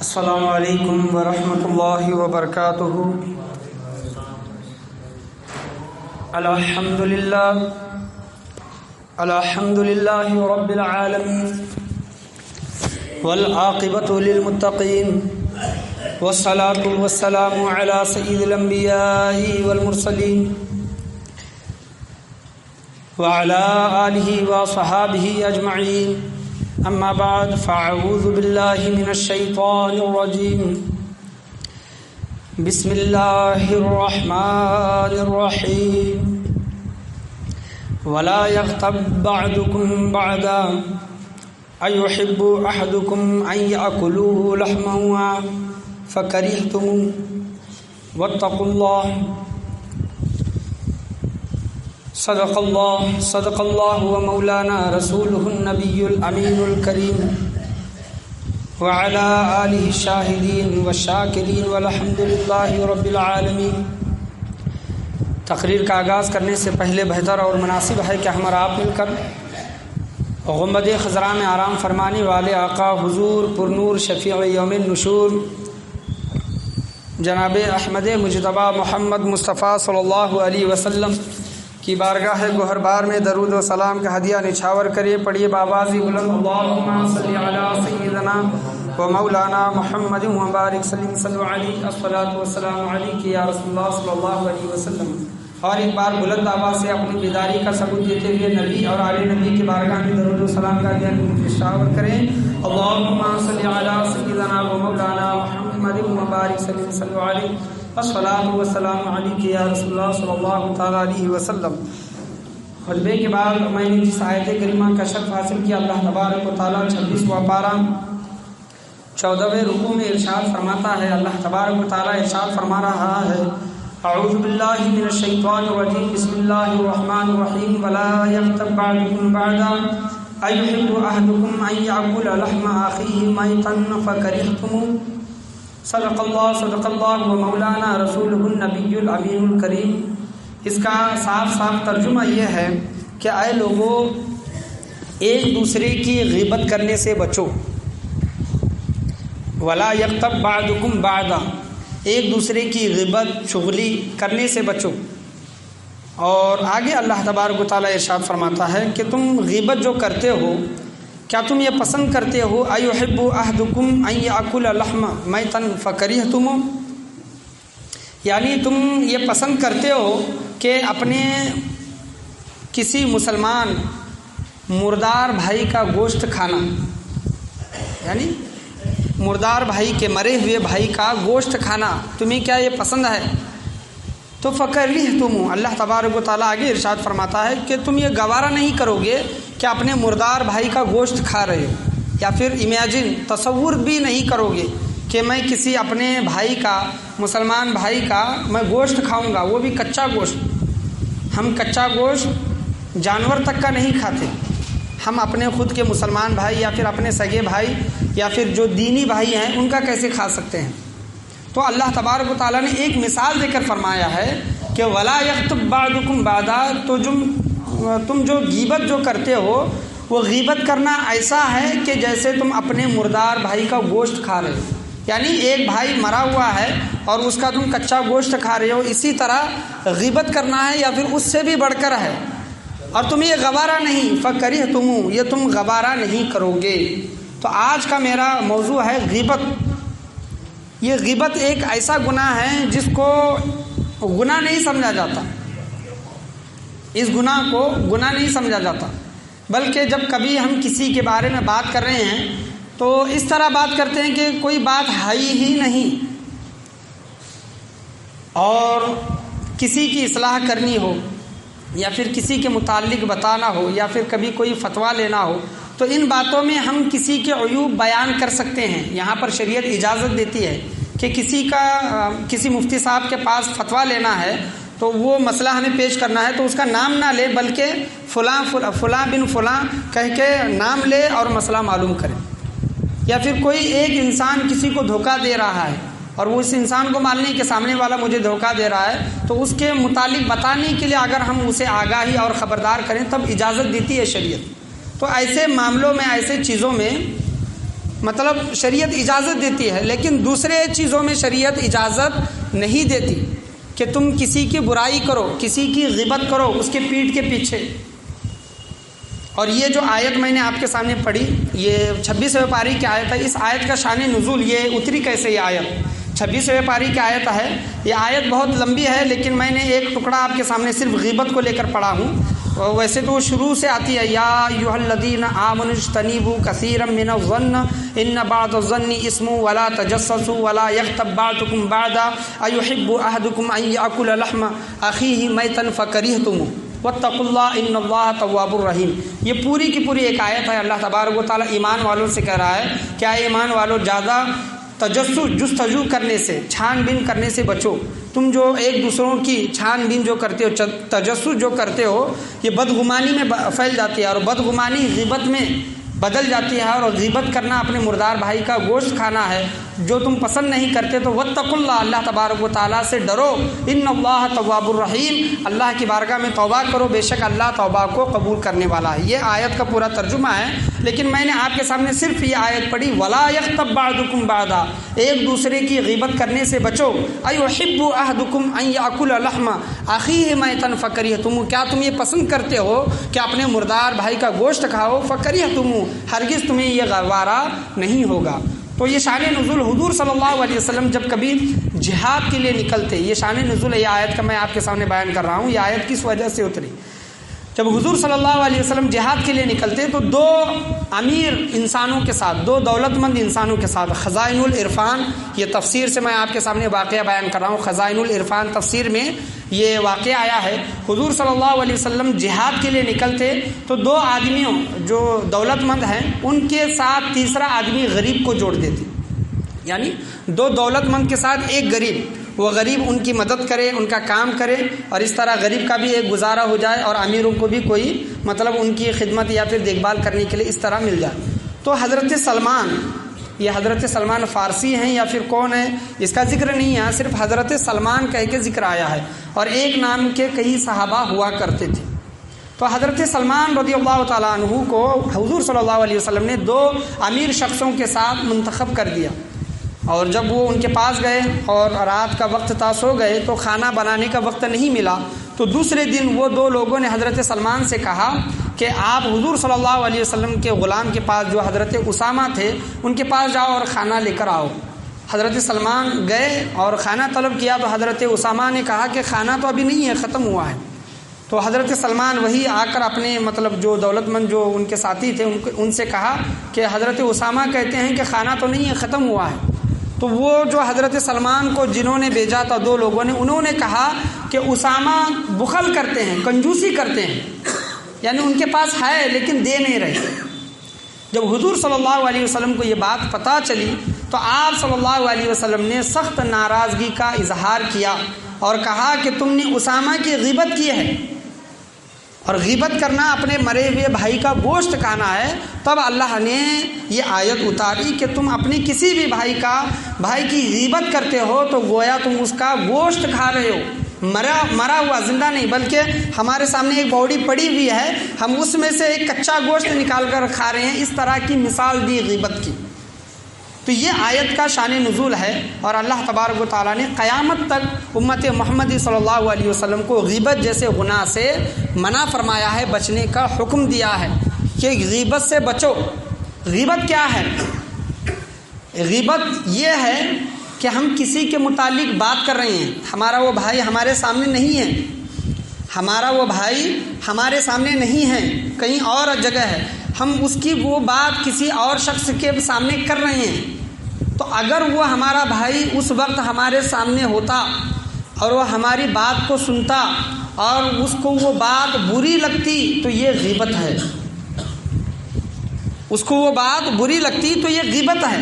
السلام علیکم ورحمۃ اللہ وبرکاتہ۔ الحمد للہ رب العالمین والعاقبۃ للمتقین والصلاة والسلام علی سید الانبیاء والمرسلین وعلی آلہ وصحابہ اجمعین، اما بعد فاعوذ باللہ من الشیطان الرجیم، بسم اللہ الرحمن الرحیم، ولا یغتب بعضکم بعضا ایحب احدکم ان یأکلوا لحما فکرہتم واتقوا اللہ۔ صدق اللہ و مولانا رسولہ النبی الامین الکریم وعلی آلہ الشاہدین والشاکرین والحمد للہ رب العالمین۔ تقریر کا آغاز کرنے سے پہلے بہتر اور مناسب ہے کہ ہم اور آپ مل کر غنبد خضراء میں آرام فرمانے والے آقا حضور پرنور شفیع یوم النشور جناب احمد مجتبیٰ محمد مصطفیٰ صلی اللہ علیہ وسلم کی بارگاہ گوہر بار میں درود و سلام کا ہدیہ نچھاور کریے۔ پڑھیے بآوازی بلند، اللہم صلی علی سیدنا و مولانا محمد مبارک صلی علیہ الصلاۃ والسلام علیک یا رسول اللہ صلی اللہ علیہ وسلم۔ اور ایک بار بلند آواز سے اپنی بیداری کا ثبوت دیتے ہوئے نبی اور آل نبی کی بارگاہ میں درود و سلام کا ہدیہ نچھاور کریں۔ اللہم صلی علی سیدنا و مولانا محمد مبارک صلی علیہ الصلاۃ والسلام علیک یا رسول اللہ صلی اللہ تعالیٰ علیہ وسلم۔ خطبے کے بعد میں نے جس آیت کریمہ کا شرف حاصل کیا، اللہ تبارک و تعالیٰ 26واں پارہ 14ویں رکوع میں ارشاد فرماتا ہے، اللہ تبارک و تعالیٰ ارشاد فرما رہا ہے، اعوذ باللہ من الشیطان الرجیم، بسم اللہ الرحمن الرحیم، ولا یغتب بعضکم بعضا ایحب احدکم ان یأکل لحم اخیہ میتا فکرہتم۔ صدق اللہ و مولانا رسولہ النبی الامین الکریم۔ اس کا صاف ترجمہ یہ ہے کہ اے لوگوں، ایک دوسرے کی غیبت کرنے سے بچو، ولا یغتب بعضکم بعضا، ایک دوسرے کی غیبت چغلی کرنے سے بچو۔ اور آگے اللہ تبارک و تعالیٰ ارشاد فرماتا ہے کہ تم غیبت جو کرتے ہو، کیا تم یہ پسند کرتے ہو، ایحب احدکم ان یأکل لحم میتا فکرہتم، یعنی تم یہ پسند کرتے ہو کہ اپنے کسی مسلمان مردار بھائی کا گوشت کھانا، یعنی مردار بھائی کے مرے ہوئے بھائی کا گوشت کھانا تمہیں کیا یہ پسند ہے؟ تو فکرہتم، اللہ تبارک و تعالیٰ آگے ارشاد فرماتا ہے کہ تم یہ گوارا نہیں کرو گے کہ اپنے مردار بھائی کا گوشت کھا رہے ہو، یا پھر امیجن تصور بھی نہیں کرو گے کہ میں کسی اپنے بھائی کا، مسلمان بھائی کا میں گوشت کھاؤں گا، وہ بھی کچا گوشت۔ ہم کچا گوشت جانور تک کا نہیں کھاتے، ہم اپنے خود کے مسلمان بھائی یا پھر اپنے سگے بھائی یا پھر جو دینی بھائی ہیں ان کا کیسے کھا سکتے ہیں؟ تو اللہ تبارک و تعالیٰ نے ایک مثال دے کر فرمایا ہے کہ ولا یغتب بعضکم بعضا، تو تم جو غیبت جو کرتے ہو، وہ غیبت کرنا ایسا ہے کہ جیسے تم اپنے مردار بھائی کا گوشت کھا رہے ہو، یعنی ایک بھائی مرا ہوا ہے اور اس کا تم کچا گوشت کھا رہے ہو، اسی طرح غیبت کرنا ہے یا پھر اس سے بھی بڑھ کر ہے، اور تم یہ گوارا نہیں، فکرہتم، یہ تم گوارا نہیں کرو گے۔ تو آج کا میرا موضوع ہے غیبت۔ یہ غیبت ایک ایسا گناہ ہے جس کو گناہ نہیں سمجھا جاتا، اس گناہ کو گناہ نہیں سمجھا جاتا، بلکہ جب کبھی ہم کسی کے بارے میں بات کر رہے ہیں تو اس طرح بات کرتے ہیں کہ کوئی بات ہے ہی نہیں، اور کسی کی اصلاح کرنی ہو یا پھر کسی کے متعلق بتانا ہو یا پھر کبھی کوئی فتویٰ لینا ہو، تو ان باتوں میں ہم کسی کے عیوب بیان کر سکتے ہیں۔ یہاں پر شریعت اجازت دیتی ہے کہ کسی مفتی صاحب کے پاس فتویٰ لینا ہے تو وہ مسئلہ ہمیں پیش کرنا ہے تو اس کا نام نہ لے، بلکہ فلاں بن فلاں کہہ کے نام لے اور مسئلہ معلوم کرے۔ یا پھر کوئی ایک انسان کسی کو دھوکہ دے رہا ہے اور وہ اس انسان کو مان لیں کہ سامنے والا مجھے دھوکہ دے رہا ہے، تو اس کے متعلق بتانے کے لیے اگر ہم اسے آگاہی اور خبردار کریں تب اجازت دیتی ہے شریعت۔ تو ایسے معاملوں میں، ایسے چیزوں میں مطلب شریعت اجازت دیتی ہے، لیکن دوسرے چیزوں میں شریعت اجازت نہیں دیتی کہ تم کسی کی برائی کرو، کسی کی غیبت کرو اس کے پیٹھ کے پیچھے۔ اور یہ جو آیت میں نے آپ کے سامنے پڑھی، یہ 26ویں پاری کی آیت ہے۔ اس آیت کا شان نزول یہ اتری کیسے، یہ آیت 26ویں پاری کی آیت ہے۔ یہ آیت بہت لمبی ہے، لیکن میں نے ایک ٹکڑا آپ کے سامنے صرف غیبت کو لے کر پڑھا ہوں۔ ویسے تو شروع سے آتی ہے، یا ایھا الذین آمنوا اجتنبوا کثیرا من الظن ان بعض الظن اسم ولا تجسسوا ولا یغتب بعضکم بعضا ایحب احدکم ان یاکل لحم اخیہ میتا فکرہتموہ واتقوا اللہ ان اللہ تواب الرحیم۔ یہ پوری کی پوری ایک آیت ہے۔ اللہ تبارک و تعالیٰ ایمان والوں سے کہہ رہا ہے کہ اے ایمان والوں، زیادہ جستجو کرنے سے، چھان بین کرنے سے بچو۔ تم جو ایک دوسروں کی چھان بین جو کرتے ہو، تجسس جو کرتے ہو، یہ بدگمانی میں پھیل جاتی ہے، اور بدگمانی غیبت میں بدل جاتی ہے، اور غیبت کرنا اپنے مردار بھائی کا گوشت کھانا ہے جو تم پسند نہیں کرتے۔ تو واتقوا اللہ، اللہ تبارک و تعالیٰ سے ڈرو، ان اللہ تواب الرحیم، اللہ کی بارگاہ میں توبہ کرو، بے شک اللہ توبہ کو قبول کرنے والا ہے۔ یہ آیت کا پورا ترجمہ ہے، لیکن میں نے آپ کے سامنے صرف یہ آیت پڑھی، ولا یغتب بعضکم بعضا، ایک دوسرے کی غیبت کرنے سے بچو۔ ایحب احدکم ان یاکل لحم اخیہ میتا فکرہتموہ، کیا تم یہ پسند کرتے ہو کہ اپنے مردار بھائی کا گوشت کھاؤ؟ فکرہتموہ، ہرگز تمہیں یہ گوارا نہیں ہوگا۔ تو یہ شان نزول حضور صلی اللہ علیہ وسلم جب کبھی جہاد کے لیے نکلتے، یہ شان نزول یہ آیت کا میں آپ کے سامنے بیان کر رہا ہوں۔ یہ آیت کس وجہ سے اتری؟ جب حضور صلی اللہ علیہ وسلم جہاد کے لیے نکلتے تو دو امیر انسانوں کے ساتھ، دو دولت مند انسانوں کے ساتھ، خزائن العرفان، یہ تفسیر سے میں آپ کے سامنے واقعہ بیان کر رہا ہوں، خزائن العرفان تفسیر میں یہ واقعہ آیا ہے۔ حضور صلی اللہ علیہ وسلم جہاد کے لیے نکلتے تو دو آدمیوں جو دولت مند ہیں ان کے ساتھ تیسرا آدمی غریب کو جوڑ دیتے، یعنی دو دولت مند کے ساتھ ایک غریب، وہ غریب ان کی مدد کرے، ان کا کام کرے، اور اس طرح غریب کا بھی ایک گزارا ہو جائے اور امیروں کو بھی کوئی مطلب ان کی خدمت یا پھر دیکھ بھال کرنے کے لیے اس طرح مل جائے۔ تو حضرت سلمان، یہ حضرت سلمان فارسی ہیں یا پھر کون ہے اس کا ذکر نہیں ہے، صرف حضرت سلمان کہہ کے ذکر آیا ہے، اور ایک نام کے کئی صحابہ ہوا کرتے تھے۔ تو حضرت سلمان رضی اللہ تعالیٰ عنہ کو حضور صلی اللہ علیہ وسلم نے دو امیر شخصوں کے ساتھ منتخب کر دیا، اور جب وہ ان کے پاس گئے اور رات کا وقت تھا، سو گئے، تو کھانا بنانے کا وقت نہیں ملا، تو دوسرے دن وہ دو لوگوں نے حضرت سلمان سے کہا کہ آپ حضور صلی اللہ علیہ وسلم کے غلام کے پاس جو حضرت اسامہ تھے ان کے پاس جاؤ اور کھانا لے کر آؤ۔ حضرت سلمان گئے اور کھانا طلب کیا، تو حضرت اسامہ نے کہا کہ کھانا تو ابھی نہیں ہے، ختم ہوا ہے۔ تو حضرت سلمان وہی آ کر اپنے مطلب جو دولت مند جو ان کے ساتھی تھے ان سے کہا کہ حضرت اسامہ کہتے ہیں کہ کھانا تو نہیں ہے، ختم ہوا ہے۔ تو وہ جو حضرت سلمان کو جنہوں نے بھیجا تھا دو لوگوں نے، انہوں نے کہا کہ اسامہ بخل کرتے ہیں، کنجوسی کرتے ہیں، یعنی ان کے پاس ہے لیکن دے نہیں رہے۔ جب حضور صلی اللہ علیہ وسلم کو یہ بات پتہ چلی تو آپ صلی اللہ علیہ وسلم نے سخت ناراضگی کا اظہار کیا اور کہا کہ تم نے اسامہ کی غیبت کی ہے، اور غیبت کرنا اپنے مرے ہوئے بھائی کا گوشت کھانا ہے۔ تب اللہ نے یہ آیت اتاری کہ تم اپنی کسی بھی بھائی کی غیبت کرتے ہو تو گویا تم اس کا گوشت کھا رہے ہو، مرا ہوا، زندہ نہیں، بلکہ ہمارے سامنے ایک باڈی پڑی ہوئی ہے، ہم اس میں سے ایک کچا گوشت نکال کر کھا رہے ہیں، اس طرح کی مثال دی غیبت کی۔ تو یہ آیت کا شان نزول ہے، اور اللہ تبارک و تعالیٰ نے قیامت تک امت محمدی صلی اللہ علیہ وسلم کو غیبت جیسے گناہ سے منع فرمایا ہے، بچنے کا حکم دیا ہے کہ غیبت سے بچو۔ غیبت کیا ہے؟ غیبت یہ ہے کہ ہم کسی کے متعلق بات کر رہے ہیں، ہمارا وہ بھائی ہمارے سامنے نہیں ہے، ہمارا وہ بھائی ہمارے سامنے نہیں ہے، کہیں اور جگہ ہے، ہم اس کی وہ بات کسی اور شخص کے سامنے کر رہے ہیں۔ تو اگر وہ ہمارا بھائی اس وقت ہمارے سامنے ہوتا اور وہ ہماری بات کو سنتا اور اس کو وہ بات بری لگتی تو یہ غیبت ہے، اس کو وہ بات بری لگتی تو یہ غیبت ہے۔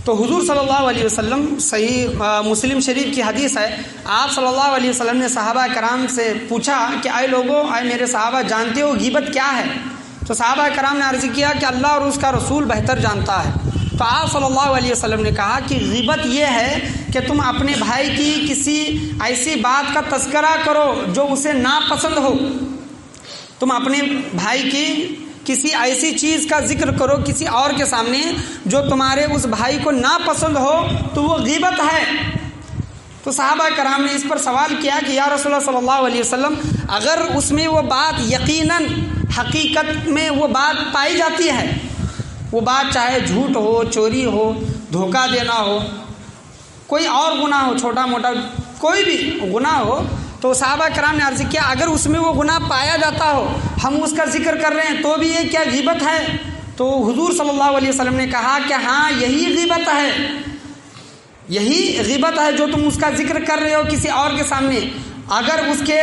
تو حضور صلی اللہ علیہ وسلم، صحیح مسلم شریف کی حدیث ہے، آپ صلی اللہ علیہ وسلم نے صحابہ کرام سے پوچھا کہ اے لوگوں، اے میرے صحابہ، جانتے ہو غیبت کیا ہے؟ تو صحابہ کرام نے عرض کیا کہ اللہ اور اس کا رسول بہتر جانتا ہے۔ تو آپ صلی اللہ علیہ وسلم نے کہا کہ غیبت یہ ہے کہ تم اپنے بھائی کی کسی ایسی بات کا تذکرہ کرو جو اسے ناپسند ہو، تم اپنے بھائی کی کسی ایسی چیز کا ذکر کرو کسی اور کے سامنے جو تمہارے اس بھائی کو ناپسند ہو تو وہ غیبت ہے۔ تو صحابہ کرام نے اس پر سوال کیا کہ یا رسول اللہ صلی اللہ علیہ وسلم، اگر اس میں وہ بات یقیناً حقیقت میں وہ بات پائی جاتی ہے، وہ بات چاہے جھوٹ ہو، چوری ہو، دھوکہ دینا ہو، کوئی اور گناہ ہو، چھوٹا موٹا کوئی بھی گناہ ہو، تو صحابہ کرام نے عرض کیا اگر اس میں وہ گناہ پایا جاتا ہو، ہم اس کا ذکر کر رہے ہیں تو بھی یہ کیا غیبت ہے؟ تو حضور صلی اللہ علیہ وسلم نے کہا کہ ہاں یہی غیبت ہے، یہی غیبت ہے جو تم اس کا ذکر کر رہے ہو کسی اور کے سامنے۔ اگر اس کے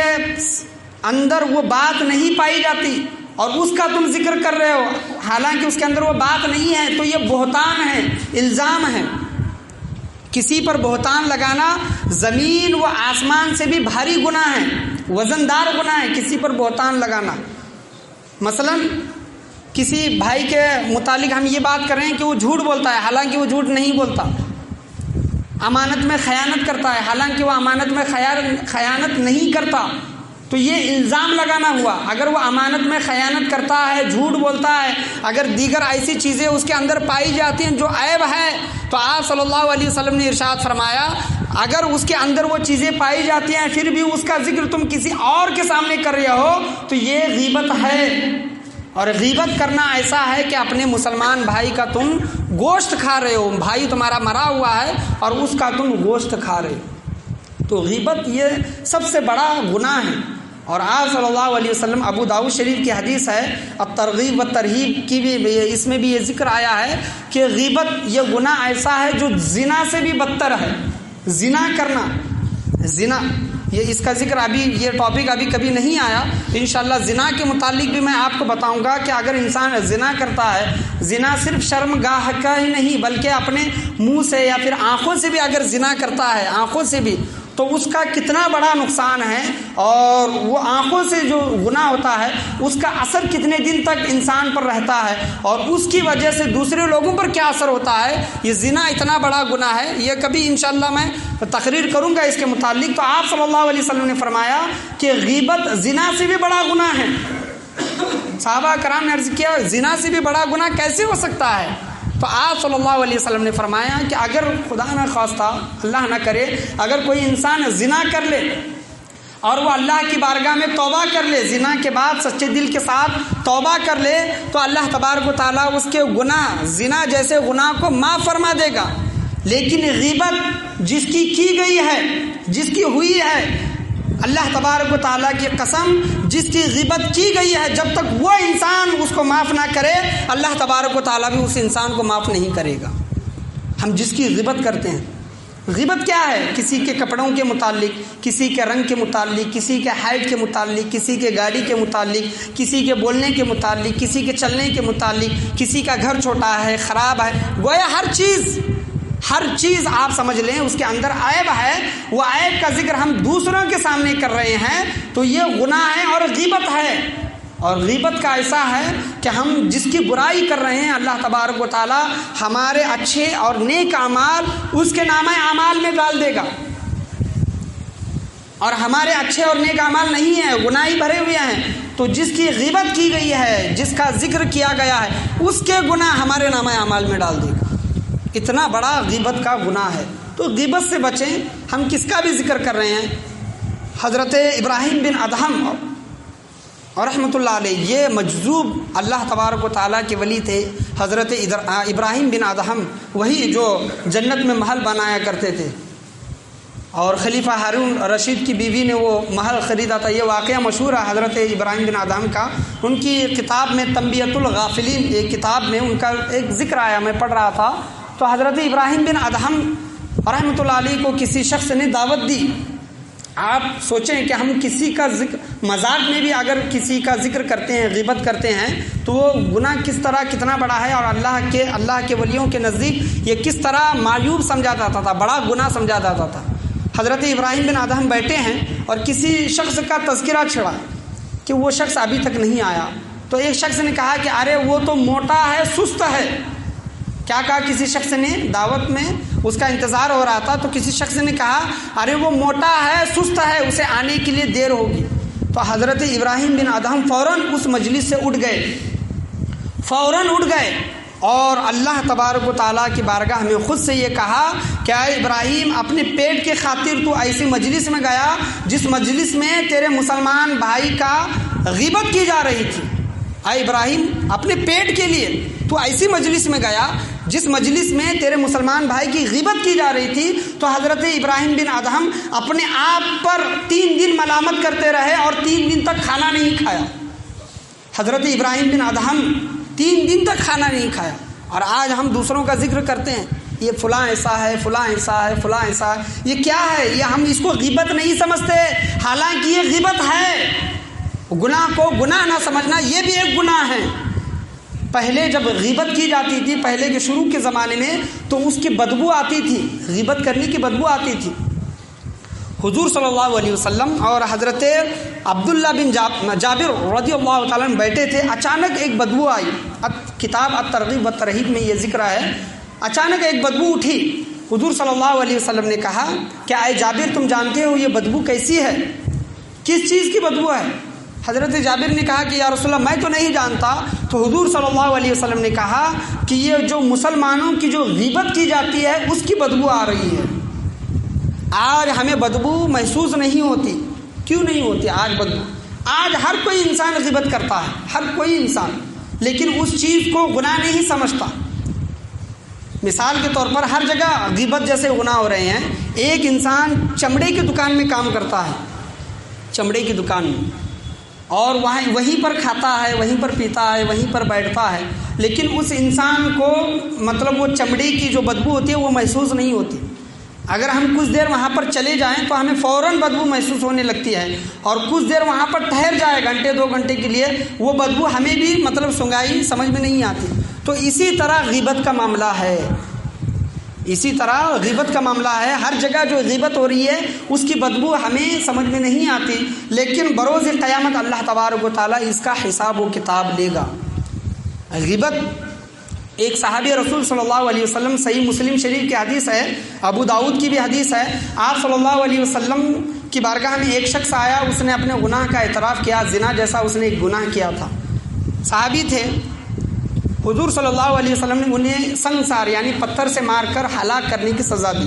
اندر وہ بات نہیں پائی جاتی اور اس کا تم ذکر کر رہے ہو حالانکہ اس کے اندر وہ بات نہیں ہے تو یہ بہتان ہے، الزام ہے۔ کسی پر بہتان لگانا زمین و آسمان سے بھی بھاری گناہ ہے، وزندار گناہ ہے کسی پر بہتان لگانا۔ مثلا کسی بھائی کے متعلق ہم یہ بات کر رہے ہیں کہ وہ جھوٹ بولتا ہے حالانکہ وہ جھوٹ نہیں بولتا، امانت میں خیانت کرتا ہے حالانکہ وہ امانت میں خیانت نہیں کرتا، تو یہ الزام لگانا ہوا۔ اگر وہ امانت میں خیانت کرتا ہے، جھوٹ بولتا ہے، اگر دیگر ایسی چیزیں اس کے اندر پائی جاتی ہیں جو عیب ہے، تو آپ صلی اللہ علیہ وسلم نے ارشاد فرمایا اگر اس کے اندر وہ چیزیں پائی جاتی ہیں پھر بھی اس کا ذکر تم کسی اور کے سامنے کر رہے ہو تو یہ غیبت ہے۔ اور غیبت کرنا ایسا ہے کہ اپنے مسلمان بھائی کا تم گوشت کھا رہے ہو، بھائی تمہارا مرا ہوا ہے اور اس کا تم گوشت کھا رہے ہو، تو غیبت یہ سب سے بڑا گناہ ہے۔ اور آپ صلی اللہ علیہ وسلم، ابو داؤد شریف کی حدیث ہے، الترغیب و ترہیب کی بھی اس میں بھی یہ ذکر آیا ہے کہ غیبت یہ گناہ ایسا ہے جو زنا سے بھی بدتر ہے۔ زنا کرنا، زنا یہ اس کا ذکر ابھی یہ ٹاپک ابھی کبھی نہیں آیا، انشاءاللہ زنا کے متعلق بھی میں آپ کو بتاؤں گا کہ اگر انسان زنا کرتا ہے، زنا صرف شرم گاہ کا ہی نہیں بلکہ اپنے منہ سے یا پھر آنکھوں سے بھی اگر زنا کرتا ہے، آنکھوں سے بھی، تو اس کا کتنا بڑا نقصان ہے، اور وہ آنکھوں سے جو گناہ ہوتا ہے اس کا اثر کتنے دن تک انسان پر رہتا ہے اور اس کی وجہ سے دوسرے لوگوں پر کیا اثر ہوتا ہے۔ یہ زنا اتنا بڑا گناہ ہے، یہ کبھی انشاءاللہ میں تقریر کروں گا اس کے متعلق۔ تو آپ صلی اللہ علیہ وسلم نے فرمایا کہ غیبت زنا سے بھی بڑا گناہ ہے۔ صحابہ کرام نے عرض کیا زنا سے بھی بڑا گناہ کیسے ہو سکتا ہے؟ تو آپ صلی اللہ علیہ وسلم نے فرمایا کہ اگر خدا نہ خواستہ، اللہ نہ کرے، اگر کوئی انسان زنا کر لے اور وہ اللہ کی بارگاہ میں توبہ کر لے، زنا کے بعد سچے دل کے ساتھ توبہ کر لے، تو اللہ تبارک و تعالیٰ اس کے گناہ، زنا جیسے گناہ کو معاف فرما دے گا۔ لیکن غیبت جس کی گئی ہے، جس کی ہوئی ہے، اللہ تبارک و تعالیٰ کی قسم جس کی غیبت کی گئی ہے، جب تک وہ انسان اس کو معاف نہ کرے اللہ تبارک و تعالیٰ بھی اس انسان کو معاف نہیں کرے گا۔ ہم جس کی غیبت کرتے ہیں، غیبت کیا ہے؟ کسی کے کپڑوں کے متعلق، کسی کے رنگ کے متعلق، کسی کے ہائٹ کے متعلق، کسی کے گاڑی کے متعلق، کسی کے بولنے کے متعلق، کسی کے چلنے کے متعلق، کسی کا گھر چھوٹا ہے، خراب ہے، گویا ہر چیز آپ سمجھ لیں اس کے اندر عیب ہے، وہ عیب کا ذکر ہم دوسروں کے سامنے کر رہے ہیں تو یہ گناہ ہے اور غیبت ہے۔ اور غیبت کا ایسا ہے کہ ہم جس کی برائی کر رہے ہیں اللہ تبارک و تعالی ہمارے اچھے اور نیک اعمال اس کے نامہ اعمال میں ڈال دے گا، اور ہمارے اچھے اور نیک اعمال نہیں ہیں، گناہ ہی بھرے ہوئے ہیں، تو جس کی غیبت کی گئی ہے، جس کا ذکر کیا گیا ہے، اس کے گناہ ہمارے نامہ اعمال میں ڈال دے گا۔ اتنا بڑا غیبت کا گناہ ہے، تو غیبت سے بچیں۔ ہم کس کا بھی ذکر کر رہے ہیں؟ حضرت ابراہیم بن ادہم اور رحمۃ اللہ علیہ، یہ مجذوب اللہ تبارک و تعالیٰ کے ولی تھے۔ حضرت ابراہیم بن ادہم وہی جو جنت میں محل بنایا کرتے تھے، اور خلیفہ ہارون رشید کی بیوی نے وہ محل خریدا تھا۔ یہ واقعہ مشہور ہے حضرت ابراہیم بن ادہم کا۔ ان کی کتاب میں تنبیۃ الغافلین، ایک کتاب میں ان کا ایک ذکر آیا، میں پڑھ رہا تھا، تو حضرت ابراہیم بن ادہم رحمۃ اللہ علیہ کو کسی شخص نے دعوت دی۔ آپ سوچیں کہ ہم کسی کا ذکر مذاق میں بھی اگر کسی کا ذکر کرتے ہیں، غیبت کرتے ہیں، تو وہ گناہ کس طرح کتنا بڑا ہے، اور اللہ کے ولیوں کے نزدیک یہ کس طرح معیوب سمجھا جاتا تھا، بڑا گناہ سمجھا جاتا تھا۔ حضرت ابراہیم بن ادہم بیٹھے ہیں اور کسی شخص کا تذکرہ چھڑا کہ وہ شخص ابھی تک نہیں آیا، تو ایک شخص نے کہا کہ ارے وہ تو موٹا ہے، سست ہے۔ کیا کہا کسی شخص نے؟ دعوت میں اس کا انتظار ہو رہا تھا، تو کسی شخص نے کہا ارے وہ موٹا ہے، سست ہے، اسے آنے کے لیے دیر ہوگی۔ تو حضرت ابراہیم بن ادہم فوراً اس مجلس سے اٹھ گئے، فوراً اٹھ گئے اور اللہ تبارک و تعالیٰ کی بارگاہ میں خود سے یہ کہا کہ اے ابراہیم اپنے پیٹ کے خاطر تو ایسی مجلس میں گیا جس مجلس میں تیرے مسلمان بھائی کا غیبت کی جا رہی تھی۔ اے ابراہیم اپنے پیٹ کے لیے تو ایسی مجلس میں گیا جس مجلس میں تیرے مسلمان بھائی کی غیبت کی جا رہی تھی۔ تو حضرت ابراہیم بن ادہم اپنے آپ پر 3 دن ملامت کرتے رہے اور 3 دن تک کھانا نہیں کھایا۔ حضرت ابراہیم بن ادہم 3 دن تک کھانا نہیں کھایا۔ اور آج ہم دوسروں کا ذکر کرتے ہیں، یہ فلاں ایسا ہے، فلاں ایسا ہے، فلاں ایسا ہے، یہ کیا ہے؟ یہ ہم اس کو غیبت نہیں سمجھتے، حالانکہ یہ غیبت ہے۔ گناہ کو گناہ نہ سمجھنا یہ بھی ایک گناہ ہے۔ پہلے جب غیبت کی جاتی تھی، پہلے کے شروع کے زمانے میں، تو اس کی بدبو آتی تھی، غیبت کرنے کی بدبو آتی تھی۔ حضور صلی اللہ علیہ وسلم اور حضرت عبداللہ بن جابر رضی اللہ تعالیٰ عنہ بیٹھے تھے، اچانک ایک بدبو آئی۔ کتاب الترغیب والترہیب میں یہ ذکر ہے، اچانک ایک بدبو اٹھی۔ حضور صلی اللہ علیہ وسلم نے کہا کہ اے جابر تم جانتے ہو یہ بدبو کیسی ہے؟ کس چیز کی بدبو ہے؟ حضرت جابر نے کہا کہ یا رسول اللہ میں تو نہیں جانتا۔ تو حضور صلی اللہ علیہ وسلم نے کہا کہ یہ جو مسلمانوں کی جو غیبت کی جاتی ہے اس کی بدبو آ رہی ہے۔ آج ہمیں بدبو محسوس نہیں ہوتی۔ کیوں نہیں ہوتی آج بدبو؟ آج ہر کوئی انسان غیبت کرتا ہے، ہر کوئی انسان، لیکن اس چیز کو گناہ نہیں سمجھتا۔ مثال کے طور پر ہر جگہ غیبت جیسے گناہ ہو رہے ہیں۔ ایک انسان چمڑے کی دکان میں کام کرتا ہے، چمڑے کی دکان میں، اور وہیں پر کھاتا ہے، وہیں پر پیتا ہے، وہیں پر بیٹھتا ہے، لیکن اس انسان کو مطلب وہ چمڑے کی جو بدبو ہوتی ہے وہ محسوس نہیں ہوتی۔ اگر ہم کچھ دیر وہاں پر چلے جائیں تو ہمیں فوراً بدبو محسوس ہونے لگتی ہے، اور کچھ دیر وہاں پر ٹھہر جائے گھنٹے 2 گھنٹے کے لیے، وہ بدبو ہمیں بھی مطلب سنگائی سمجھ میں نہیں آتی۔ تو اسی طرح غیبت کا معاملہ ہے، اسی طرح غیبت کا معاملہ ہے۔ ہر جگہ جو غیبت ہو رہی ہے اس کی بدبو ہمیں سمجھ میں نہیں آتی، لیکن بروز قیامت اللہ تبارک و تعالیٰ اس کا حساب و کتاب لے گا۔ غیبت ایک صحابی رسول صلی اللہ علیہ وسلم، صحیح مسلم شریف کی حدیث ہے، ابو داؤد کی بھی حدیث ہے، آپ صلی اللہ علیہ وسلم کی بارگاہ میں ایک شخص آیا، اس نے اپنے گناہ کا اعتراف کیا، زنا جیسا اس نے ایک گناہ کیا تھا، صحابی تھے۔ حضور صلی اللہ علیہ وسلم نے انہیں سنگسار یعنی پتھر سے مار کر ہلاک کرنے کی سزا دی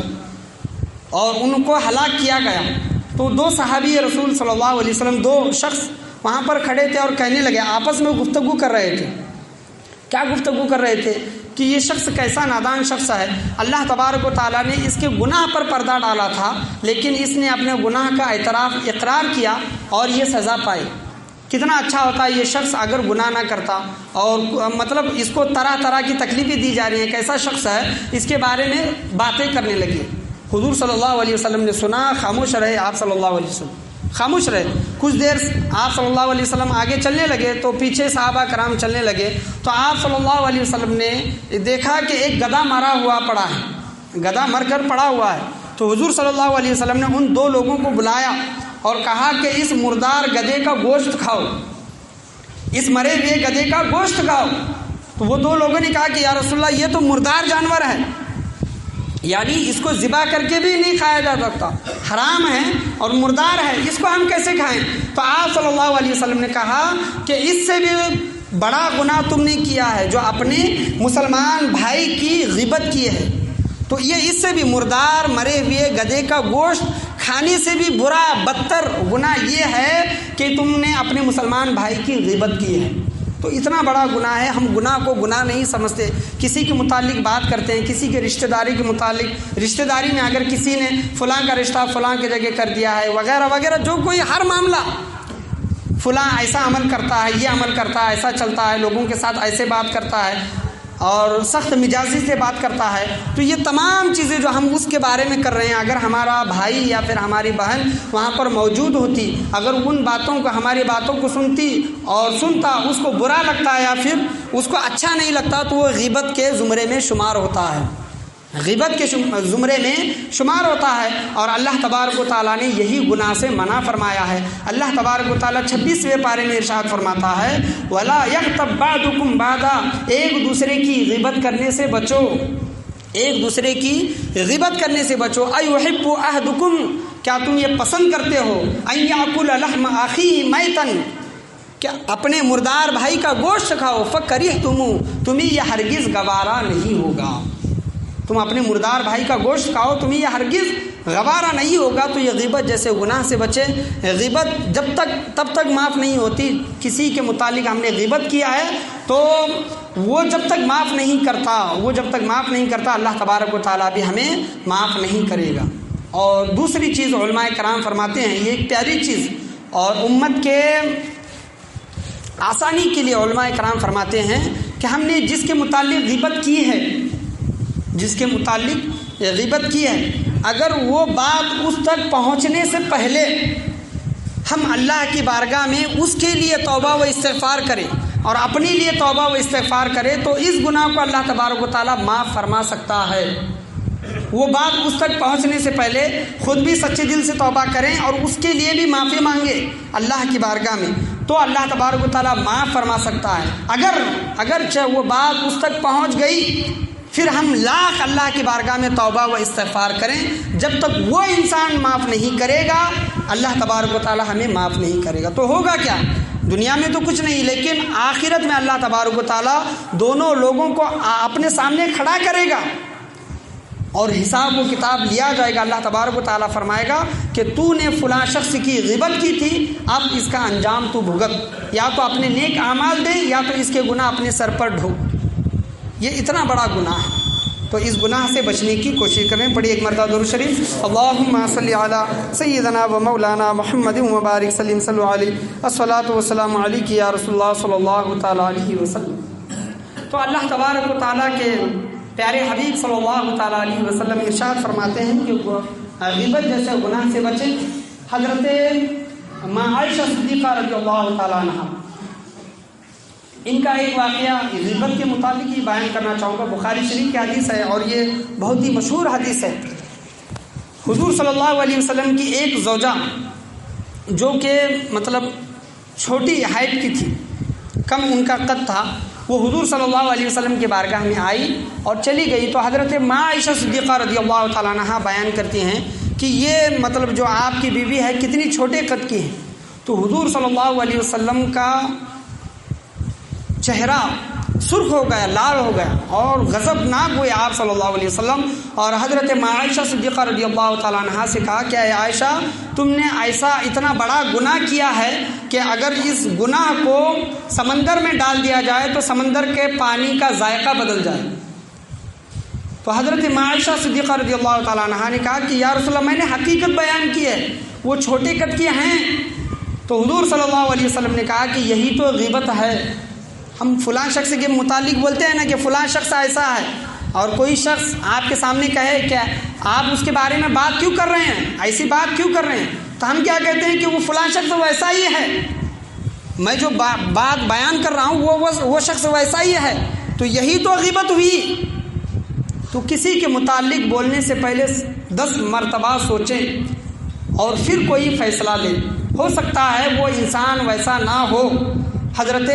اور ان کو ہلاک کیا گیا۔ تو 2 صحابی رسول صلی اللہ علیہ وسلم، 2 شخص وہاں پر کھڑے تھے اور کہنے لگے، آپس میں گفتگو کر رہے تھے۔ کیا گفتگو کر رہے تھے؟ کہ یہ شخص کیسا نادان شخص ہے، اللہ تبارک و تعالیٰ نے اس کے گناہ پر پردہ ڈالا تھا، لیکن اس نے اپنے گناہ کا اقرار کیا اور یہ سزا پائی۔ کتنا اچھا ہوتا ہے یہ شخص اگر گناہ نہ کرتا، اور مطلب اس کو طرح طرح کی تکلیفیں دی جا رہی ہیں، کیسا شخص ہے، اس کے بارے میں باتیں کرنے لگے۔ حضور صلی اللہ علیہ وسلم نے سنا، خاموش رہے، آپ صلی اللہ علیہ وسلم خاموش رہے۔ کچھ دیر آپ صلی اللہ علیہ وسلم آگے چلنے لگے تو پیچھے صحابہ کرام چلنے لگے، تو آپ صلی اللہ علیہ وسلم نے دیکھا کہ ایک گدھا مرا ہوا پڑا ہے، گدھا مر کر پڑا ہوا ہے۔ تو حضور صلی اللہ علیہ وسلم نے ان 2 لوگوں کو بلایا اور کہا کہ اس مردار گدھے کا گوشت کھاؤ، اس مرے ہوئے گدھے کا گوشت کھاؤ۔ تو وہ 2 لوگوں نے کہا کہ یا رسول اللہ یہ تو مردار جانور ہے، یعنی اس کو ذبح کر کے بھی نہیں کھایا جا سکتا، حرام ہے اور مردار ہے، اس کو ہم کیسے کھائیں؟ تو آپ صلی اللہ علیہ وسلم نے کہا کہ اس سے بھی بڑا گناہ تم نے کیا ہے جو اپنے مسلمان بھائی کی غیبت کی ہے۔ تو یہ اس سے بھی مردار مرے ہوئے گدھے کا گوشت کھانے سے بھی برا بدتر گناہ یہ ہے کہ تم نے اپنے مسلمان بھائی کی غیبت کی ہے۔ تو اتنا بڑا گناہ ہے، ہم گناہ کو گناہ نہیں سمجھتے۔ کسی کے متعلق بات کرتے ہیں، کسی کے رشتہ داری کے متعلق، رشتہ داری میں اگر کسی نے فلاں کا رشتہ فلاں کی جگہ کر دیا ہے وغیرہ وغیرہ، جو کوئی ہر معاملہ فلاں ایسا عمل کرتا ہے، یہ عمل کرتا ہے، ایسا چلتا ہے، لوگوں کے ساتھ ایسے بات کرتا ہے اور سخت مزاجی سے بات کرتا ہے، تو یہ تمام چیزیں جو ہم اس کے بارے میں کر رہے ہیں، اگر ہمارا بھائی یا پھر ہماری بہن وہاں پر موجود ہوتی، اگر ان باتوں کو ہماری باتوں کو سنتی اور سنتا، اس کو برا لگتا ہے یا پھر اس کو اچھا نہیں لگتا، تو وہ غیبت کے زمرے میں شمار ہوتا ہے، غیبت کے زمرے میں شمار ہوتا ہے۔ اور اللہ تبارک و تعالیٰ نے یہی گناہ سے منع فرمایا ہے۔ اللہ تبارک و تعالیٰ 26ویں پارے میں ارشاد فرماتا ہے، وَلَا يَغْتَبْ بَعْضُكُمْ بَعْضًا، ایک دوسرے کی غیبت کرنے سے بچو، ایک دوسرے کی غیبت کرنے سے بچو۔ أَيُحِبُّ أَحَدُكُمْ، کیا تم یہ پسند کرتے ہو، أَن يَأْكُلَ لَحْمَ أَخِيهِ مَيْتًا، کہ اپنے مردار بھائی کا گوشت کھاؤ، فکرہتم، تمہیں یہ ہرگز گوارا نہیں ہوگا. تم اپنے مردار بھائی کا گوشت کھاؤ، تمہیں یہ ہرگز گوارا نہیں ہوگا. تو یہ غیبت جیسے گناہ سے بچے. غیبت تب تک معاف نہیں ہوتی. کسی کے متعلق ہم نے غیبت کیا ہے تو وہ جب تک معاف نہیں کرتا اللہ تبارک و تعالیٰ بھی ہمیں معاف نہیں کرے گا. اور دوسری چیز علماء کرام فرماتے ہیں، یہ ایک پیاری چیز اور امت کے آسانی کے لیے علماء کرام فرماتے ہیں کہ ہم نے جس کے متعلق غیبت کی ہے، اگر وہ بات اس تک پہنچنے سے پہلے ہم اللہ کی بارگاہ میں اس کے لیے توبہ و استغفار کریں اور اپنے لیے توبہ و استغفار کریں تو اس گناہ کو اللہ تبارک و تعالیٰ معاف فرما سکتا ہے. وہ بات اس تک پہنچنے سے پہلے خود بھی سچے دل سے توبہ کریں اور اس کے لیے بھی معافی مانگے اللہ کی بارگاہ میں، تو اللہ تبارک و تعالیٰ معاف فرما سکتا ہے. اگرچہ وہ بات اس تک پہنچ گئی، پھر ہم لاکھ اللہ کی بارگاہ میں توبہ و استغفار کریں، جب تک وہ انسان معاف نہیں کرے گا اللہ تبارک و تعالیٰ ہمیں معاف نہیں کرے گا. تو ہوگا کیا؟ دنیا میں تو کچھ نہیں، لیکن آخرت میں اللہ تبارک و تعالیٰ دونوں لوگوں کو اپنے سامنے کھڑا کرے گا اور حساب و کتاب لیا جائے گا. اللہ تبارک و تعالیٰ فرمائے گا کہ تو نے فلاں شخص کی غیبت کی تھی، اب اس کا انجام تو بھگت، یا تو اپنے نیک اعمال دے یا تو اس کے گناہ اپنے سر پر ڈھو. یہ اتنا بڑا گناہ ہے، تو اس گناہ سے بچنے کی کوشش کریں. پڑھی ایک مرتبہ درود شریف. اللہم صلی علی سیدنا و مولانا محمد مبارک سلیم صلی اللہ علیہ الصلاۃ والسلام علیک یا رسول اللہ صلی اللہ تعالیٰ علیہ وسلم. تو اللہ تبارک و تعالیٰ کے پیارے حبیب صلی اللہ تعالیٰ علیہ وسلم ارشاد فرماتے ہیں کہ غیبت جیسے گناہ سے بچیں. حضرت ماں عائشہ صدیقہ رضی اللہ تعالیٰ عنہ، ان کا ایک واقعہ غیبت کے متعلق ہی بیان کرنا چاہوں گا. بخاری شریف کی حدیث ہے اور یہ بہت ہی مشہور حدیث ہے. حضور صلی اللہ علیہ وسلم کی ایک زوجہ جو کہ مطلب چھوٹی ہائٹ کی تھی، کم ان کا قد تھا، وہ حضور صلی اللہ علیہ وسلم کے بارگاہ میں آئی اور چلی گئی. تو حضرت ماں عائشہ صدیقہ رضی اللہ تعالیٰ عنہ بیان کرتی ہیں کہ یہ مطلب جو آپ کی بیوی ہے کتنی چھوٹے قد کی ہے. تو حضور صلی اللہ علیہ وسلم کا چہرہ سرخ ہو گیا، لال ہو گیا اور غضبناک ہوئے آپ صلی اللہ علیہ وسلم. اور حضرت ماں عائشہ صدیقہ رضی اللہ تعالیٰ عنہ سے کہا کہ اے عائشہ، تم نے ایسا اتنا بڑا گناہ کیا ہے کہ اگر اس گناہ کو سمندر میں ڈال دیا جائے تو سمندر کے پانی کا ذائقہ بدل جائے. تو حضرت ماں عائشہ صدیقہ رضی اللہ تعالیٰ عنہ نے کہا کہ یا رسول اللہ، میں نے حقیقت بیان کی ہے، وہ چھوٹے قد کے ہیں. تو حضور صلی اللہ علیہ وسلم نے کہا کہ یہی تو غیبت ہے. ہم فلاں شخص کے متعلق بولتے ہیں نا کہ فلاں شخص ایسا ہے، اور کوئی شخص آپ کے سامنے کہے کہ آپ اس کے بارے میں بات کیوں کر رہے ہیں، ایسی بات کیوں کر رہے ہیں، تو ہم کیا کہتے ہیں کہ وہ فلاں شخص ویسا ہی ہے، میں جو بات بیان کر رہا ہوں وہ شخص ویسا ہی ہے. تو یہی تو غیبت ہوئی. تو کسی کے متعلق بولنے سے پہلے 10 مرتبہ سوچیں اور پھر کوئی فیصلہ لیں. ہو سکتا ہے وہ انسان ویسا نہ ہو. حضرت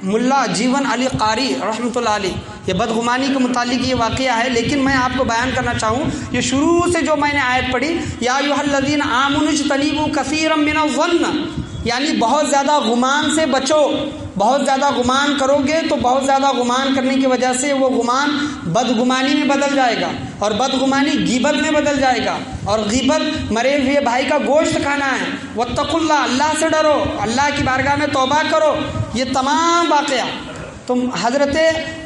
ملا جیون علی قاری رحمۃ اللہ علیہ، یہ بدگمانی کے متعلق یہ واقعہ ہے، لیکن میں آپ کو بیان کرنا چاہوں یہ شروع سے جو میں نے آیت پڑھی، یا ایھا الذین آمنوا اجتنبوا کثیرا من الظن، یعنی بہت زیادہ گمان سے بچو. بہت زیادہ گمان کرو گے تو بہت زیادہ گمان کرنے کی وجہ سے وہ گمان بدگمانی میں بدل جائے گا اور بدگمانی غیبت میں بدل جائے گا، اور غیبت مرے ہوئے بھائی کا گوشت کھانا ہے. واتقوا اللہ، اللہ سے ڈرو، اللہ کی بارگاہ میں توبہ کرو. یہ تمام واقعہ. تو حضرت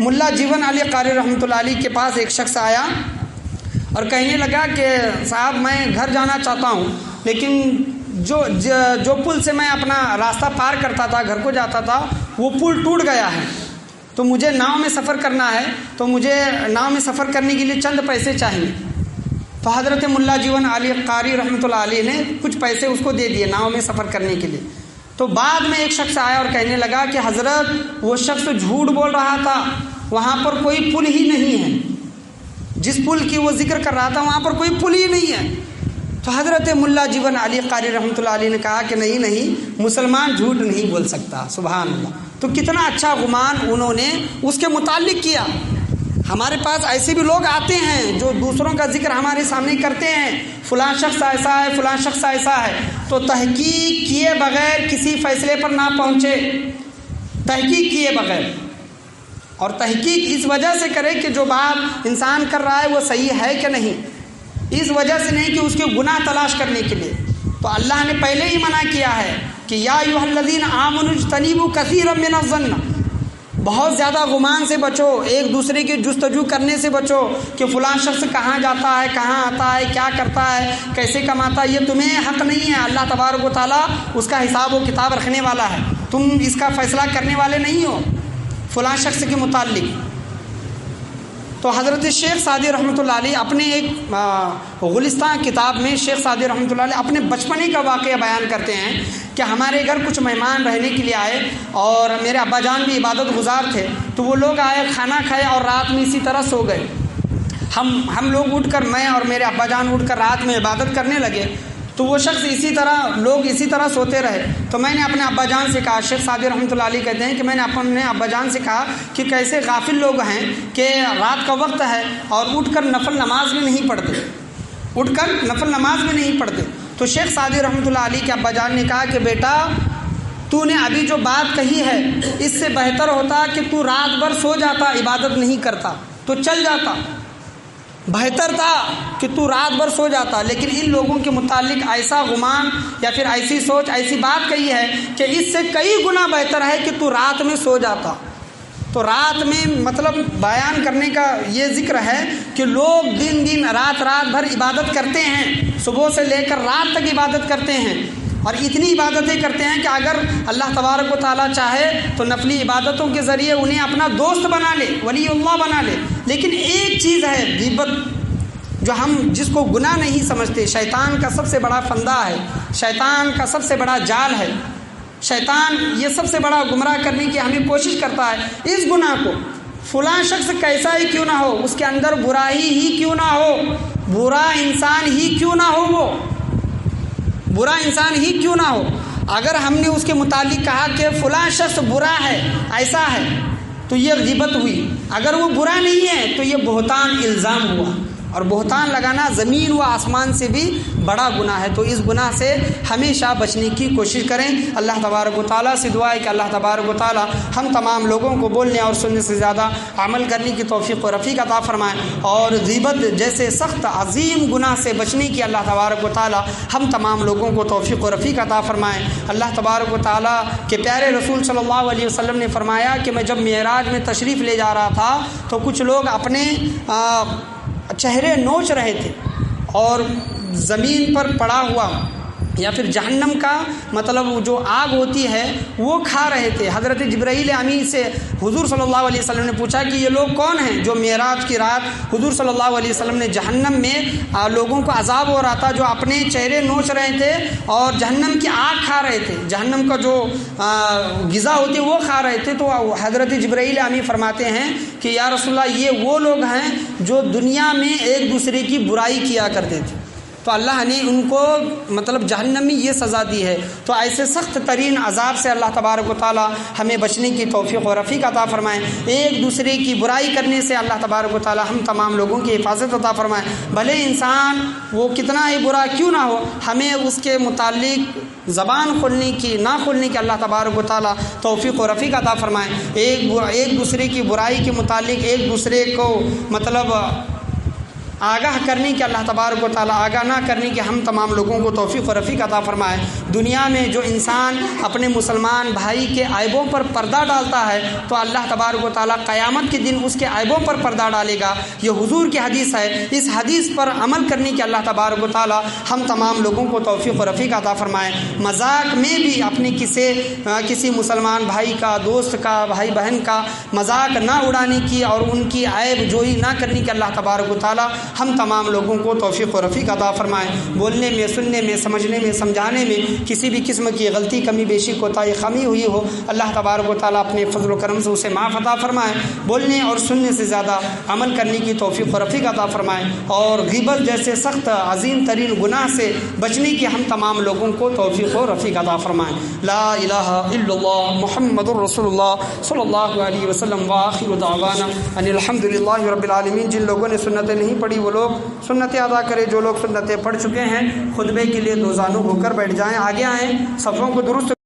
ملا جیون علی قاری رحمۃ اللہ علیہ کے پاس ایک شخص آیا اور کہنے لگا کہ صاحب میں گھر جانا چاہتا ہوں، لیکن جو پل سے میں اپنا راستہ پار کرتا تھا، گھر کو جاتا تھا، وہ پل ٹوٹ گیا ہے، تو مجھے ناؤ میں سفر کرنا ہے، تو مجھے ناؤ میں سفر کرنے کے لیے چند پیسے چاہیے. تو حضرت ملا جیون علی قاری رحمۃ اللہ علیہ نے کچھ پیسے اس کو دے دیے ناؤ میں سفر کرنے کے لیے. تو بعد میں ایک شخص آیا اور کہنے لگا کہ حضرت وہ شخص جھوٹ بول رہا تھا، وہاں پر کوئی پل ہی نہیں ہے، جس پل کی وہ ذکر کر رہا تھا وہاں پر کوئی پل ہی نہیں ہے. تو حضرت ملا جیون علی قاری رحمۃ اللہ علیہ نے کہا کہ نہیں، مسلمان جھوٹ نہیں بول سکتا. سبحان اللہ. تو کتنا اچھا گمان انہوں نے اس کے متعلق کیا. ہمارے پاس ایسے بھی لوگ آتے ہیں جو دوسروں کا ذکر ہمارے سامنے کرتے ہیں، فلاں شخص ایسا ہے، فلاں شخص ایسا ہے، تو تحقیق کیے بغیر کسی فیصلے پر نہ پہنچے، تحقیق کیے بغیر، اور تحقیق اس وجہ سے کرے کہ جو بات انسان کر رہا ہے وہ صحیح ہے کہ نہیں، اس وجہ سے نہیں کہ اس کے گناہ تلاش کرنے کے لیے۔ تو اللہ نے پہلے ہی منع کیا ہے کہ یا ایھا الذین آمنوا اجتنبوا کثیرا من الظن، بہت زیادہ گمان سے بچو، ایک دوسرے کی جستجو کرنے سے بچو کہ فلاں شخص کہاں جاتا ہے، کہاں آتا ہے، کیا کرتا ہے، کیسے کماتا ہے، یہ تمہیں حق نہیں ہے۔ اللہ تبارک و تعالیٰ اس کا حساب و کتاب رکھنے والا ہے، تم اس کا فیصلہ کرنے والے نہیں ہو فلاں شخص کے متعلق۔ تو حضرت شیخ سعدی رحمۃ اللہ علیہ اپنے ایک غلستان کتاب میں شیخ سعدی رحمۃ اللہ علیہ اپنے بچپنے کا واقعہ بیان کرتے ہیں کہ ہمارے گھر کچھ مہمان رہنے کے لیے آئے، اور میرے ابا جان بھی عبادت گزار تھے، تو وہ لوگ آئے، کھانا کھائے اور رات میں اسی طرح سو گئے۔ ہم لوگ اٹھ کر، میں اور میرے ابا جان اٹھ کر رات میں عبادت کرنے لگے، تو وہ شخص لوگ اسی طرح سوتے رہے۔ تو میں نے اپنے ابا جان سے کہا، شیخ سعدی رحمۃ اللہ علیہ کہتے ہیں کہ میں نے اپنے ابا جان سے کہا کہ کیسے غافل لوگ ہیں کہ رات کا وقت ہے اور اٹھ کر نفل نماز میں نہیں پڑھتے، تو شیخ سعدی رحمۃ اللہ علیہ کے ابا جان نے کہا کہ بیٹا، تو نے ابھی جو بات کہی ہے اس سے بہتر ہوتا کہ تو رات بھر سو جاتا، عبادت نہیں کرتا تو چل جاتا، بہتر تھا کہ تو رات بھر سو جاتا۔ لیکن ان لوگوں کے متعلق ایسا گمان یا پھر ایسی سوچ، ایسی بات کہی ہے کہ اس سے کئی گنا بہتر ہے کہ تو رات میں سو جاتا۔ تو رات میں مطلب بیان کرنے کا یہ ذکر ہے کہ لوگ دن رات بھر عبادت کرتے ہیں، صبح سے لے کر رات تک عبادت کرتے ہیں، اور اتنی عبادتیں کرتے ہیں کہ اگر اللہ تبارک و تعالیٰ چاہے تو نفلی عبادتوں کے ذریعے انہیں اپنا دوست بنا لے، ولی اللہ بنا لے۔ لیکن ایک چیز ہے غیبت، جو ہم جس کو گناہ نہیں سمجھتے، شیطان کا سب سے بڑا فندہ ہے، شیطان کا سب سے بڑا جال ہے، شیطان یہ سب سے بڑا گمراہ کرنے کی ہمیں کوشش کرتا ہے۔ اس گناہ کو فلاں شخص کیسا ہی کیوں نہ ہو، اس کے اندر برائی ہی کیوں نہ ہو، برا انسان ہی کیوں نہ ہو، وہ برا انسان ہی کیوں نہ ہو، اگر ہم نے اس کے متعلق کہا کہ فلاں شخص برا ہے، ایسا ہے، تو یہ غیبت ہوئی۔ اگر وہ برا نہیں ہے تو یہ بہتان الزام ہوا، اور بہتان لگانا زمین و آسمان سے بھی بڑا گناہ ہے۔ تو اس گناہ سے ہمیشہ بچنے کی کوشش کریں۔ اللہ تبارک و تعالیٰ سے دعا ہے کہ اللہ تبارک و تعالیٰ ہم تمام لوگوں کو بولنے اور سننے سے زیادہ عمل کرنے کی توفیق و رفیق عطا فرمائیں، اور غیبت جیسے سخت عظیم گناہ سے بچنے کی اللہ تبارک و تعالیٰ ہم تمام لوگوں کو توفیق و رفیق عطا فرمائیں۔ اللہ تبارک و تعالیٰ کے پیارے رسول صلی اللہ علیہ وسلم نے فرمایا کہ میں جب معراج میں تشریف لے جا رہا تھا تو کچھ لوگ اپنے چہرے نوچ رہے تھے اور زمین پر پڑا ہوا یا پھر جہنم کا مطلب جو آگ ہوتی ہے وہ کھا رہے تھے۔ حضرت جبرائیل امین سے حضور صلی اللہ علیہ وسلم نے پوچھا کہ یہ لوگ کون ہیں؟ جو معراج کی رات حضور صلی اللہ علیہ وسلم نے جہنم میں لوگوں کو عذاب ہو رہا تھا، جو اپنے چہرے نوچ رہے تھے اور جہنم کی آگ کھا رہے تھے، جہنم کا جو غذا ہوتی ہے وہ کھا رہے تھے۔ تو حضرت جبرائیل امین فرماتے ہیں کہ یا رسول اللہ، یہ وہ لوگ ہیں جو دنیا میں ایک دوسرے کی برائی کیا کرتے تھے، تو اللہ نے ان کو مطلب جہنم میں یہ سزا دی ہے۔ تو ایسے سخت ترین عذاب سے اللہ تبارک و تعالیٰ ہمیں بچنے کی توفیق و رفیق عطا فرمائیں۔ ایک دوسرے کی برائی کرنے سے اللہ تبارک و تعالیٰ ہم تمام لوگوں کی حفاظت عطا فرمائیں۔ بھلے انسان وہ کتنا ہی برا کیوں نہ ہو، ہمیں اس کے متعلق زبان کھولنے کی نہ کھولنے کی اللہ تبارک و تعالیٰ توفیق و رفیق عطا فرمائیں۔ ایک دوسرے کی برائی کے متعلق ایک دوسرے کو مطلب آگاہ کرنے کی اللہ تبارک و تعالیٰ آگاہ نہ کرنے کی ہم تمام لوگوں کو توفیق و رفیق عطا فرمائے۔ دنیا میں جو انسان اپنے مسلمان بھائی کے عیبوں پر پردہ ڈالتا ہے تو اللہ تبارک و تعالیٰ قیامت کے دن اس کے عیبوں پر پردہ ڈالے گا۔ یہ حضور کی حدیث ہے، اس حدیث پر عمل کرنے کی اللہ تبارک و تعالیٰ ہم تمام لوگوں کو توفیق و رفیق عطا فرمائے۔ مذاق میں بھی اپنے کسی مسلمان بھائی کا، دوست کا، بھائی بہن کا مذاق نہ اڑانے کی اور ان کی عیب جوئی نہ کرنے کی اللہ تبارک و تعالیٰ ہم تمام لوگوں کو توفیق و رفیق عطا فرمائے۔ بولنے میں، سننے میں، سمجھنے میں، سمجھانے میں کسی بھی قسم کی غلطی، کمی بیشی، کوتاہی، خمی ہوئی ہو، اللہ تبارک و تعالیٰ اپنے فضل و کرم سے اسے معاف عطا فرمائے۔ بولنے اور سننے سے زیادہ عمل کرنے کی توفیق و رفیق عطا فرمائے، اور غیبت جیسے سخت عظیم ترین گناہ سے بچنے کی ہم تمام لوگوں کو توفیق و رفیق عطا فرمائے۔ لا الہ الا اللہ محمد الرسول اللہ صلی اللہ علیہ وسلم، وآخر دعوانا ان الحمد للہ رب العالمین۔ جن لوگوں نے سنتیں نہیں پڑھی وہ لوگ سنتیں ادا کریں، جو لوگ سنتیں پڑھ چکے ہیں خطبے کے لیے دو زانو ہو کر بیٹھ جائیں، آگے آئیں، صفوں کو درست